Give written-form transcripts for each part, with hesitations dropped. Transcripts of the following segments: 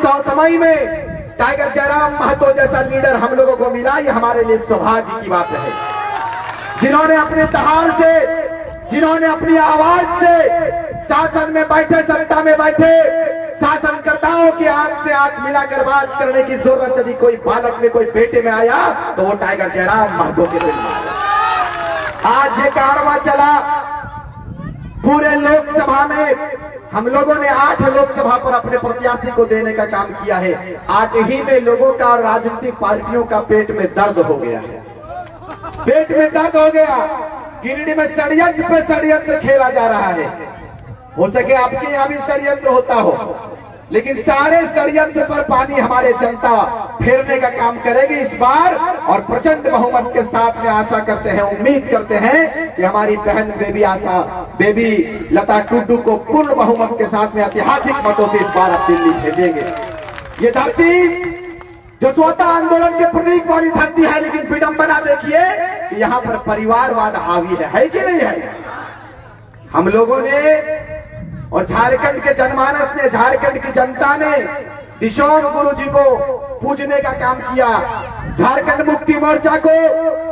समय में टाइगर जयराम महतो जैसा लीडर हम लोगों को मिला, ये हमारे लिए सौभाग्य की बात है। जिन्होंने अपने दहाड़ से, जिन्होंने अपनी आवाज से शासन में बैठे, सत्ता में बैठे शासनकर्ताओं की आंख से आंख मिलाकर बात करने की जरूरत यदि कोई बालक में, कोई बेटे में आया तो वो टाइगर जयराम महतो के दिन में। आज ये कारवां चला पूरे लोकसभा में, हम लोगों ने 8 लोकसभा पर अपने प्रत्याशी को देने का काम किया है। 8 ही में लोगों का और राजनीतिक पार्टियों का पेट में दर्द हो गया है, पेट में दर्द हो गया। गिरिडीह में षड्यंत्र पे षड्यंत्र खेला जा रहा है। हो सके आपके यहां भी षड्यंत्र होता हो, लेकिन सारे षड्यंत्र पर पानी हमारे जनता फेरने का काम करेगी इस बार, और प्रचंड बहुमत के साथ में आशा करते हैं, उम्मीद करते हैं कि हमारी बहन बेबी लता टुड्डू को पूर्ण बहुमत के साथ में ऐतिहासिक मतों से इस बार आप दिल्ली भेजेंगे। ये धरती जो स्वतः आंदोलन के प्रतीक वाली धरती है, लेकिन विडंबना देखिए कि यहाँ पर परिवारवाद हावी है कि नहीं है। हम लोगों ने और झारखंड के जनमानस ने, झारखंड की जनता ने दिशोम गुरु जी को पूजने का काम किया, झारखंड मुक्ति मोर्चा को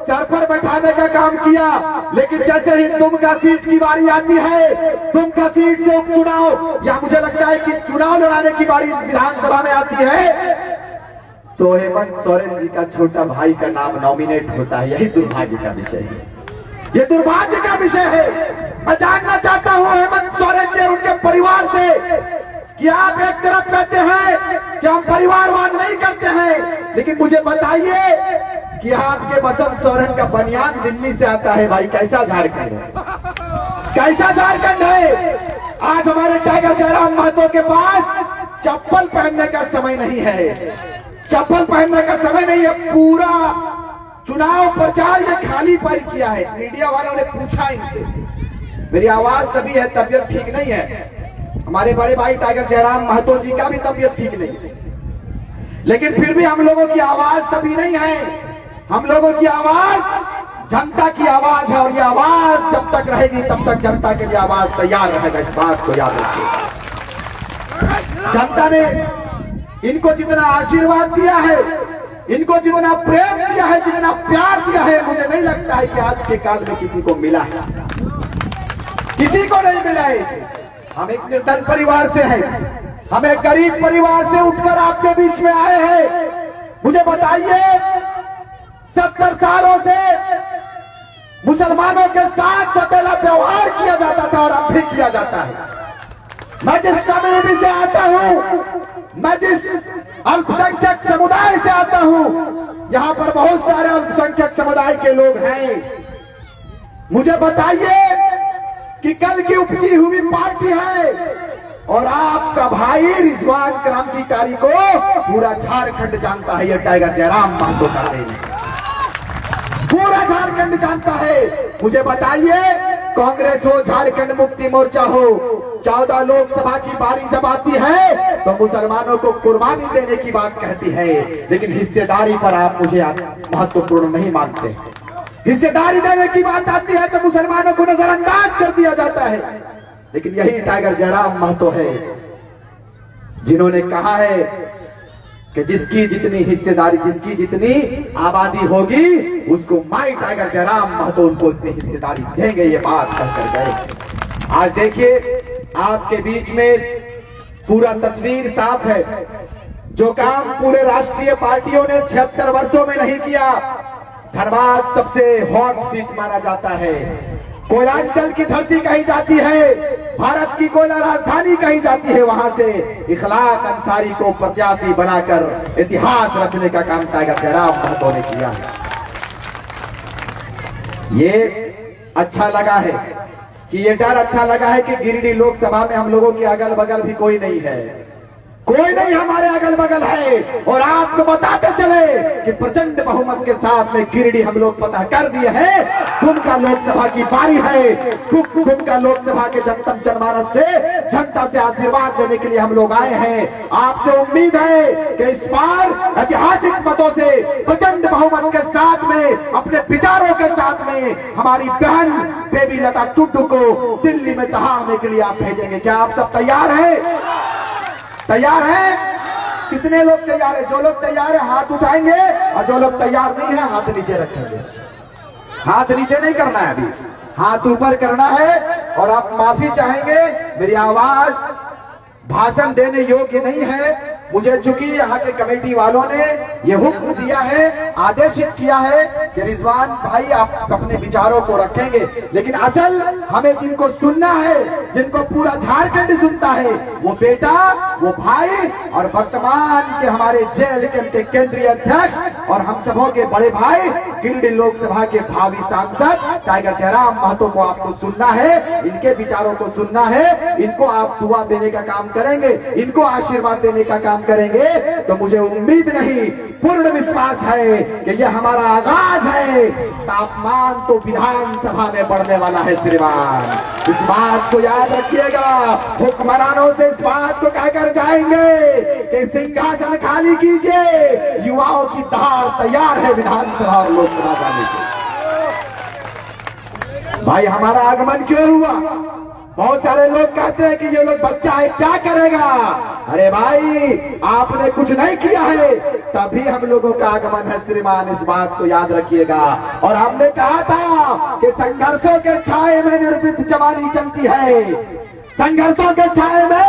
सर पर बैठाने का काम किया। लेकिन जैसे ही दुमका सीट की बारी आती है, दुमका सीट से उपचुनाव या मुझे लगता है कि चुनाव लड़ाने की बारी विधानसभा में आती है, तो हेमंत सोरेन जी का छोटा भाई का नाम नॉमिनेट होता है। यही दुर्भाग्य का विषय है, ये दुर्भाग्य का विषय है। मैं जानना चाहता हूं हेमंत सोरेन जी और उनके परिवार से कि आप एक तरफ कहते हैं कि हम परिवारवाद नहीं करते हैं, लेकिन मुझे बताइए कि आपके बसंत सोरेन का बनियान दिल्ली से आता है। भाई कैसा झारखंड है, कैसा झारखंड है। आज हमारे टाइगर जयराम महतो के पास चप्पल पहनने का समय नहीं है, चप्पल पहनने का समय नहीं है। पूरा चुनाव प्रचार ये खाली पैर किया है। मीडिया वालों ने पूछा इनसे, मेरी आवाज तभी है, तबीयत ठीक नहीं है। हमारे बड़े भाई टाइगर जयराम महतो जी का भी तबीयत ठीक नहीं है, लेकिन फिर भी हम लोगों की आवाज तभी नहीं है। हम लोगों की आवाज जनता की आवाज है, और ये आवाज जब तक रहेगी तब तक जनता के लिए आवाज तैयार रहेगा। इस बात को याद रखिए। जनता ने इनको जितना आशीर्वाद दिया है, इनको जितना प्रेम दिया है, जितना प्यार दिया है, मुझे नहीं लगता है कि आज के काल में किसी को मिला है, किसी को नहीं मिला है। हम एक निर्धन परिवार से हैं, हम एक गरीब परिवार से उठकर आपके बीच में आए हैं। मुझे बताइए, 70 सालों से मुसलमानों के साथ सौतेला व्यवहार किया जाता था और अब भी किया जाता है। मैं जिस कम्युनिटी से आता हूं, मैं जिस अल्पसंख्यक समुदाय से आता हूं, यहां पर बहुत सारे अल्पसंख्यक समुदाय के लोग हैं। मुझे बताइए कि कल की उपजी हुई पार्टी है, और आपका भाई रिजवान क्रांतिकारी को पूरा झारखंड जानता है। ये टाइगर जयराम महतो का है, पूरा झारखंड जानता है। मुझे बताइए, कांग्रेस हो, झारखंड मुक्ति मोर्चा हो, 14 लोकसभा की बारी जब आती है तो मुसलमानों को कुर्बानी देने की बात कहती है, लेकिन हिस्सेदारी पर आप मुझे महत्वपूर्ण नहीं मानते। हिस्सेदारी देने की बात आती है तो मुसलमानों को नजरअंदाज कर दिया जाता है। लेकिन यही टाइगर जयराम महतो है जिन्होंने कहा है कि जिसकी जितनी हिस्सेदारी, जिसकी जितनी आबादी होगी, उसको माई टाइगर जयराम महतो उनको उतनी हिस्सेदारी देंगे। ये बात कहकर गए। आज देखिए, आपके बीच में पूरा तस्वीर साफ है। जो काम पूरे राष्ट्रीय पार्टियों ने 76 वर्षों में नहीं किया, धनबाद सबसे हॉट सीट माना जाता है। कोयलांचल की धरती कही जाती है, भारत की कोयला राजधानी कही जाती है। वहां से इखलाक अंसारी को प्रत्याशी बनाकर इतिहास रचने का काम टाइगर जयराम महतो ने किया है। ये अच्छा लगा है कि ये डर अच्छा लगा है कि गिरिडीह लोकसभा में हम लोगों के अगल बगल भी कोई नहीं है, कोई नहीं हमारे अगल बगल है। और आपको बताते चले कि प्रचंड बहुमत के साथ में गिरिडीह हम लोग फतह कर दिए हैं। दुमका लोकसभा की बारी है। दुमका लोकसभा के जनमानस से, जनता से आशीर्वाद लेने के लिए हम लोग आए हैं। आपसे उम्मीद है कि इस बार ऐतिहासिक मतों से, प्रचंड बहुमत के साथ में, अपने विचारों के साथ में हमारी बहन बेबी लता टुड्डू को दिल्ली में दहाड़ने के लिए आप भेजेंगे। क्या आप सब तैयार हैं? तैयार है? कितने लोग तैयार है? जो लोग तैयार है हाथ उठाएंगे, और जो लोग तैयार नहीं है हाथ नीचे रखेंगे। हाथ नीचे नहीं करना है, अभी हाथ ऊपर करना है। और आप माफी चाहेंगे, मेरी आवाज भाषण देने योग्य नहीं है। मुझे चूंकि यहाँ के कमेटी वालों ने ये हुक्म दिया है, आदेशित किया है कि रिजवान भाई आप अपने विचारों को रखेंगे, लेकिन असल हमें जिनको सुनना है, जिनको पूरा झारखंड सुनता है, वो बेटा, वो भाई और वर्तमान के हमारे जेएलएम के केंद्रीय अध्यक्ष और हम सबों के बड़े भाई गिरिडीह लोकसभा के भावी सांसद टाइगर जयराम महतो को आपको सुनना है, इनके विचारों को सुनना है। इनको आप दुआ देने का काम करेंगे, इनको आशीर्वाद देने का काम करेंगे, तो मुझे उम्मीद नहीं, पूर्ण विश्वास है कि यह हमारा आगाज है। तापमान तो विधानसभा में बढ़ने वाला है श्रीमान, इस बात को याद रखिएगा। हुक्मरानों से इस बात को कहकर जाएंगे कि सिंहासन खाली कीजिए, युवाओं की धार तैयार है विधानसभा और लोकसभा जाने की। भाई हमारा आगमन क्यों हुआ? बहुत सारे लोग कहते हैं कि ये लोग बच्चा है क्या करेगा। अरे भाई आपने कुछ नहीं किया है, तभी हम लोगों का आगमन है श्रीमान, इस बात को याद रखिएगा। और हमने कहा था कि संघर्षों के छाए में निर्भीक जवानी चलती है, संघर्षों के छाए में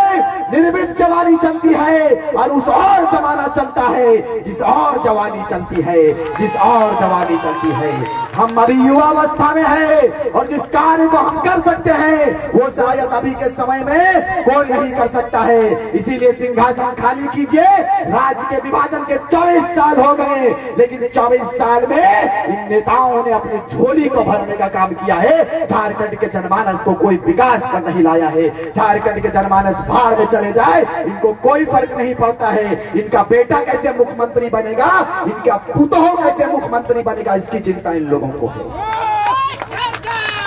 निर्भीक जवानी चलती है, और उस और जमाना चलता है जिस और जवानी चलती है, जिस और जवानी चलती है। हम अभी युवावस्था में हैं और जिस कार्य को हम कर सकते हैं वो शायद अभी के समय में कोई नहीं कर सकता है। इसीलिए सिंहासन खाली कीजिए। राज्य के विभाजन के 24 साल हो गए, लेकिन 24 साल में इन नेताओं ने अपनी झोली को भरने का काम किया है। झारखंड के जनमानस को कोई विकास पर नहीं लाया है। झारखंड के जनमानस भाड़ में चले जाए, इनको कोई फर्क नहीं पड़ता है। इनका बेटा कैसे मुख्यमंत्री बनेगा, इनका पुतोह कैसे मुख्यमंत्री बनेगा, इसकी चिंता इन लोगों को है।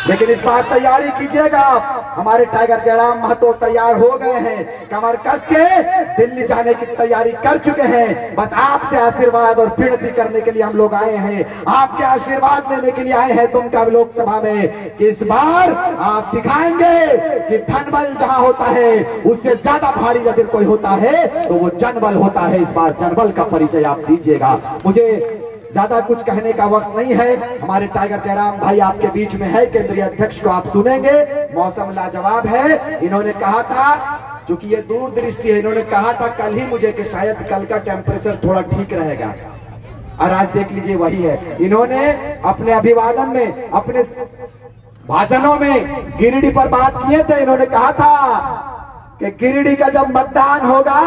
लेकिन इस बार तैयारी कीजिएगा। हमारे टाइगर जयराम महतो तैयार हो गए हैं, कमर कस के दिल्ली जाने की तैयारी कर चुके हैं। बस आपसे आशीर्वाद और विनती करने के लिए हम लोग आए हैं, आपके आशीर्वाद लेने के लिए आए हैं दुमका लोकसभा में कि इस बार आप दिखाएंगे कि धनबल जहां होता है उससे ज्यादा भारी अगर कोई होता है तो वो जनबल होता है। इस बार जनबल का परिचय आप दीजिएगा। मुझे ज्यादा कुछ कहने का वक्त नहीं है। हमारे टाइगर जयराम भाई आपके बीच में है, केंद्रीय अध्यक्ष को आप सुनेंगे। मौसम लाजवाब है। इन्होंने कहा था, चूंकि ये दूरदृष्टि है, इन्होंने कहा था कल ही मुझे कि शायद कल का टेम्परेचर थोड़ा ठीक रहेगा, और आज देख लीजिए वही है। इन्होंने अपने अभिवादन में, अपने भाषणों में गिरिडीह पर बात किए थे। इन्होंने कहा था कि गिरिडीह का जब मतदान होगा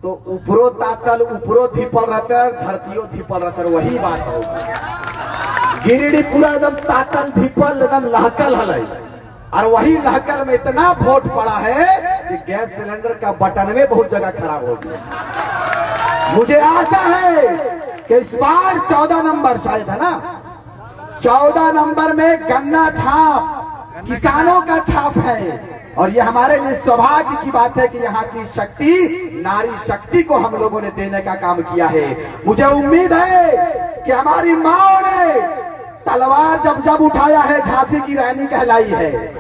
तो उपरो तातल उपरो धिपल रहकर धरतियों धिपल रहकर, वही बात होगी। गिरिडीह पूरा एकदम तातल धिपल एकदम लहकल है, और वही लहकल में इतना वोट पड़ा है कि गैस सिलेंडर का बटन में बहुत जगह खराब हो गया। मुझे आशा है कि इस बार 14 नंबर शायद है ना, 14 नंबर में गन्ना छाप किसानों का छाप है। और ये हमारे लिए सौभाग्य की बात है कि यहाँ की शक्ति, नारी शक्ति को हम लोगों ने देने का काम किया है। मुझे उम्मीद है कि हमारी माओ ने तलवार जब जब उठाया है झांसी की रानी कहलाई है,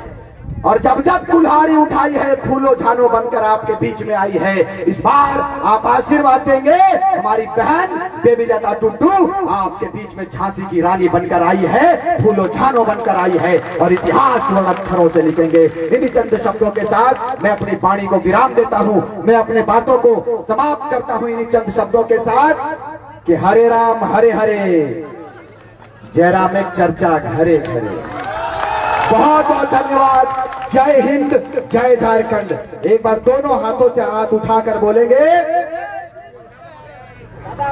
और जब जब कुल्हाड़ी उठाई है फूलो झानो बनकर आपके बीच में आई है। इस बार आप आशीर्वाद देंगे। हमारी बहन बेबी लता टुडू आपके बीच में झांसी की रानी बनकर आई है, फूलो झानो बनकर आई है, और इतिहास स्वर्ण अक्षरों से लिखेंगे। इन्हीं चंद शब्दों के साथ मैं अपनी वाणी को विराम देता हूं। मैं अपने बातों को समाप्त करता हूं इन्हीं चंद शब्दों के साथ कि हरे राम हरे हरे, जयराम एक चर्चा घरे घरे। बहुत बहुत धन्यवाद। जय हिंद, जय झारखंड। एक बार दोनों हाथों से हाथ उठाकर बोलेंगे।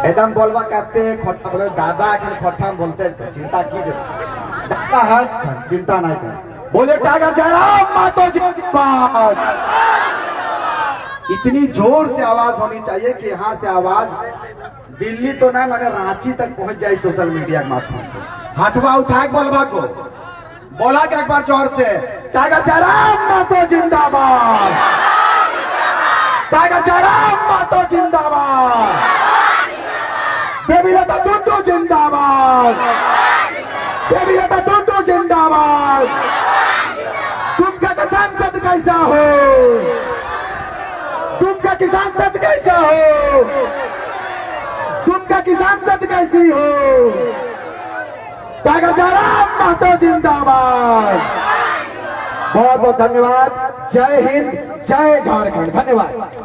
एकदम बोलवा कहते हैं खोटा बोले, दादा के खोटा बोलते हैं, चिंता कीजिए दादा है, चिंता नहीं कर। बोले टाइगर जयराम महतो जिंदाबाद। इतनी जोर से आवाज होनी चाहिए कि यहाँ से आवाज दिल्ली तो नहीं मगर रांची तक पहुंच जाए सोशल मीडिया के माध्यम से। हाथवा उठा के बोलवा को बोला कि एक बार जोर से, टाइगर जयराम महतो जिंदाबाद, टाइगर जयराम महतो जिंदाबाद, बेबी लता टुडू जिंदाबाद, बेबी लता टुडू जिंदाबाद। तुमका किसान सद कैसा हो, तुमका किसान सद कैसा हो। कैसी हो। टाइगर जयराम महतो जिंदाबाद। बहुत बहुत धन्यवाद। जय हिंद, जय झारखंड। धन्यवाद।